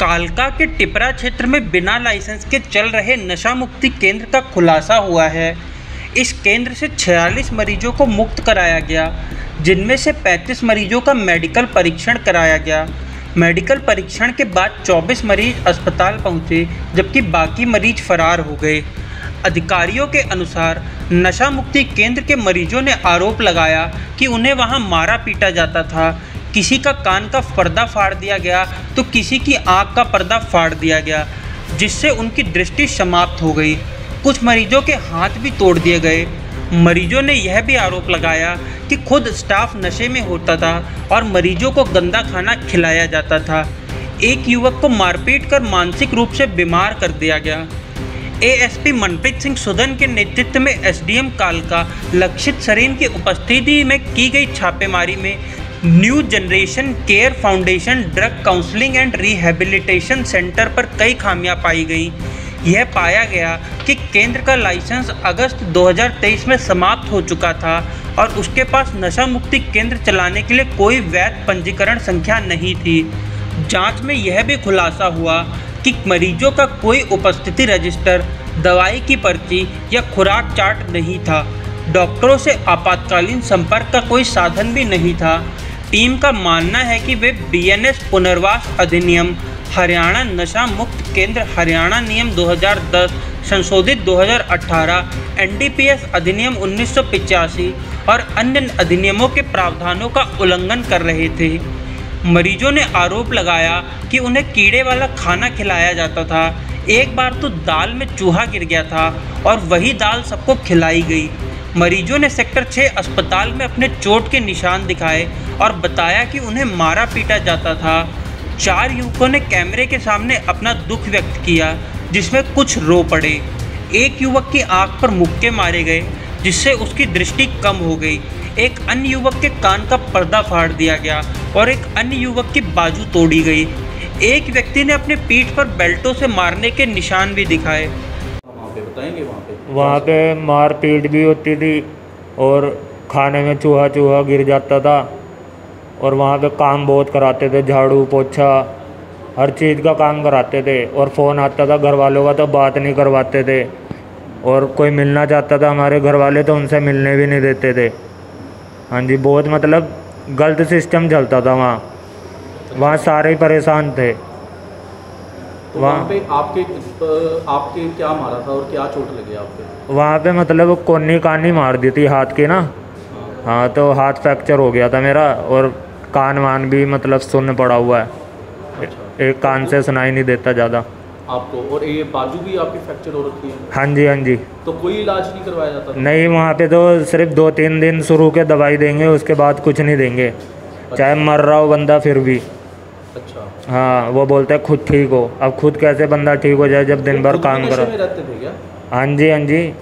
कालका के टिपरा क्षेत्र में बिना लाइसेंस के चल रहे नशा मुक्ति केंद्र का खुलासा हुआ है। इस केंद्र से 46 मरीजों को मुक्त कराया गया, जिनमें से 35 मरीजों का मेडिकल परीक्षण कराया गया। मेडिकल परीक्षण के बाद 24 मरीज अस्पताल पहुंचे, जबकि बाकी मरीज फरार हो गए। अधिकारियों के अनुसार नशा मुक्ति केंद्र के मरीजों ने आरोप लगाया कि उन्हें वहां मारा पीटा जाता था। किसी का कान का पर्दा फाड़ दिया गया तो किसी की आँख का पर्दा फाड़ दिया गया, जिससे उनकी दृष्टि समाप्त हो गई। कुछ मरीजों के हाथ भी तोड़ दिए गए। मरीजों ने यह भी आरोप लगाया कि खुद स्टाफ नशे में होता था और मरीजों को गंदा खाना खिलाया जाता था। एक युवक को मारपीट कर मानसिक रूप से बीमार कर दिया गया। एएसपी मनप्रीत सिंह सुदन के नेतृत्व में एसडीएम कालका लक्षित सरीन की उपस्थिति में की गई छापेमारी में new generation care foundation drug counselling and rehabilitation centre पर कई खामियां पाई गई। यह पाया गया कि केंद्र का लाइसेंस अगस्त 2023 में समाप्त हो चुका था और उसके पास नशा मुक्ति केंद्र चलाने के लिए कोई वैध पंजीकरण संख्या नहीं थी। जांच में यह भी खुलासा हुआ कि मरीजों का कोई उपस्थिति रजिस्टर, दवाई की पर्ची या खुराक चार्ट नहीं था। डॉक्टरों से आपातकालीन संपर्क का कोई साधन भी नहीं था। टीम का मानना है कि वे बीएनएस पुनर्वास अधिनियम, हरियाणा नशा मुक्त केंद्र हरियाणा नियम 2010 संशोधित 2018, एनडीपीएस अधिनियम 1985 और अन्य अधिनियमों के प्रावधानों का उल्लंघन कर रहे थे। मरीजों ने आरोप लगाया कि उन्हें कीड़े वाला खाना खिलाया जाता था। एक बार तो दाल में चूहा गिर गया था और वही दाल सबको खिलाई गई। मरीजों ने सेक्टर 6 अस्पताल में अपने चोट के निशान दिखाए और बताया कि उन्हें मारा पीटा जाता था। 4 युवकों ने कैमरे के सामने अपना दुख व्यक्त किया, जिसमें कुछ रो पड़े। एक युवक की आंख पर मुक्के मारे गए, जिससे उसकी दृष्टि कम हो गई। एक अन्य युवक के कान का पर्दा फाड़ दिया गया और एक अन्य युवक की बाजू तोड़ी गई। एक व्यक्ति ने अपने पीठ पर बेल्टों से मारने के निशान भी दिखाए। बताएंगे वहाँ पे मारपीट भी होती थी और खाने में चूहा गिर जाता था और वहाँ पे काम बहुत कराते थे, झाड़ू पोछा हर चीज़ का काम कराते थे। और फ़ोन आता था घर वालों का तो बात नहीं करवाते थे, और कोई मिलना चाहता था हमारे घर वाले तो उनसे मिलने भी नहीं देते थे। हाँ जी, बहुत मतलब गलत सिस्टम चलता था वहाँ सारे ही परेशान थे। तो वहाँ पे आपके क्या मारा था और क्या चोट लगी आपके? वहाँ पे मतलब कोनी कानी मार दी थी हाथ की ना। हाँ, तो हाथ फ्रैक्चर हो गया था मेरा और कान वान भी मतलब सुन्न पड़ा हुआ है। अच्छा। एक कान से सुनाई नहीं देता ज़्यादा आपको। और ये बाजू भी आपकी फ्रैक्चर हो रखी है? हाँ जी, हाँ जी। तो कोई इलाज नहीं करवाया जाता? नहीं, वहाँ पे तो सिर्फ 2-3 दिन शुरू के दवाई देंगे, उसके बाद कुछ नहीं देंगे। अच्छा। चाहे मर रहा हो बंदा फिर भी। अच्छा। हाँ, वो बोलते हैं खुद ठीक हो। अब खुद कैसे बंदा ठीक हो जाए जब दिन भर काम करो? नशे में रहते थे क्या? हाँ जी, हाँ जी,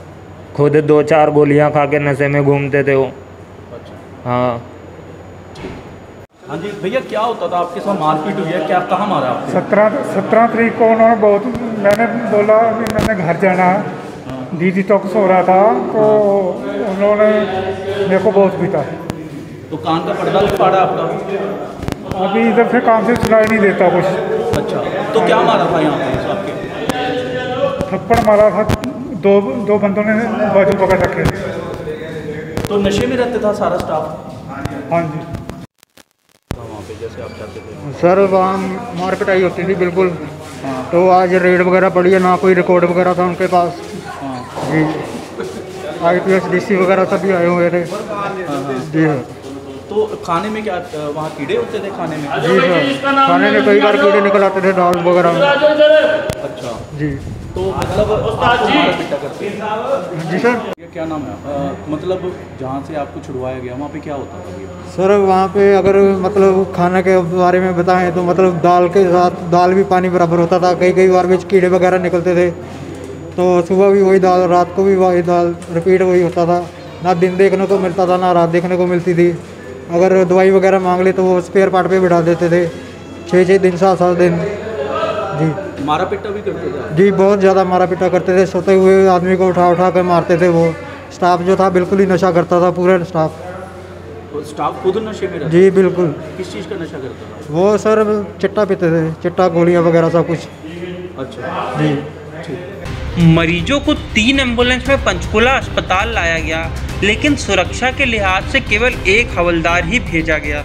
खुद 2-4 गोलियाँ खा के नशे में घूमते थे वो। अच्छा। हाँ। हाँ जी भैया, क्या होता था आपके साथ? मारपीट हुई है क्या? कहाँ मारा आपको? 17 तारीख को उन्होंने बहुत, मैंने बोला कि मैंने घर जाना है, दीदी टॉक्स हो रहा था तो उन्होंने मेरे को बहुत पीटा। तो कान का पर्दा भी फाड़ा आपका? अभी इधर से काम से सुनाई नहीं देता कुछ। अच्छा, तो क्या मारा था यहाँ पे आपके? थप्पड़ मारा था, दो बंदों ने बाजू पकड़ रखे। तो नशे में रहते था सारा स्टाफ? हाँ जी। वहाँ पे जैसे आप चाहते थे सर, वहाँ मार पिटाई होती थी बिल्कुल। तो आज रेड वगैरह पड़ी है, ना कोई रिकॉर्ड वगैरह था उनके पास। जी, IPS DC वगैरह सभी आए हुए थे। जी सर। तो खाने में क्या वहाँ कीड़े होते थे खाने में? जी सर, खाने में कई बार कीड़े निकल आते थे दाल वगैरह में। अच्छा जी। तो मतलब आपको मारा पीटा करते हैं? जी सर। ये क्या नाम है मतलब जहाँ से आपको छुड़वाया गया वहाँ पे क्या होता था? सर, वहाँ पे अगर मतलब खाने के बारे में बताएं तो मतलब दाल के साथ दाल भी पानी बराबर होता था। कई बार बीच कीड़े वगैरह निकलते थे, तो सुबह भी वही दाल, रात को भी वही दाल, रिपीट वही होता था। ना दिन देखने को मिलता था ना रात देखने को मिलती थी। अगर दवाई वगैरह मांग ली तो वो स्पेयर पार्ट पे बिठा देते थे। 6 दिन 7 दिन। जी। मारा पिटा भी करते थे? जी, बहुत ज़्यादा मारा पिटा करते थे। सोते हुए आदमी को उठा कर मारते थे। वो स्टाफ जो था बिल्कुल ही नशा करता था, पूरा स्टाफ। तो स्टाफ खुद नशे में रहता? जी बिल्कुल। किस चीज़ का नशा करता था? वो सर चिट्टा पीते थे, चिट्टा गोलियां वगैरह सब कुछ। अच्छा जी। ठीक। मरीजों को 3 एम्बुलेंस में पंचकुला अस्पताल लाया गया, लेकिन सुरक्षा के लिहाज से केवल 1 हवलदार ही भेजा गया।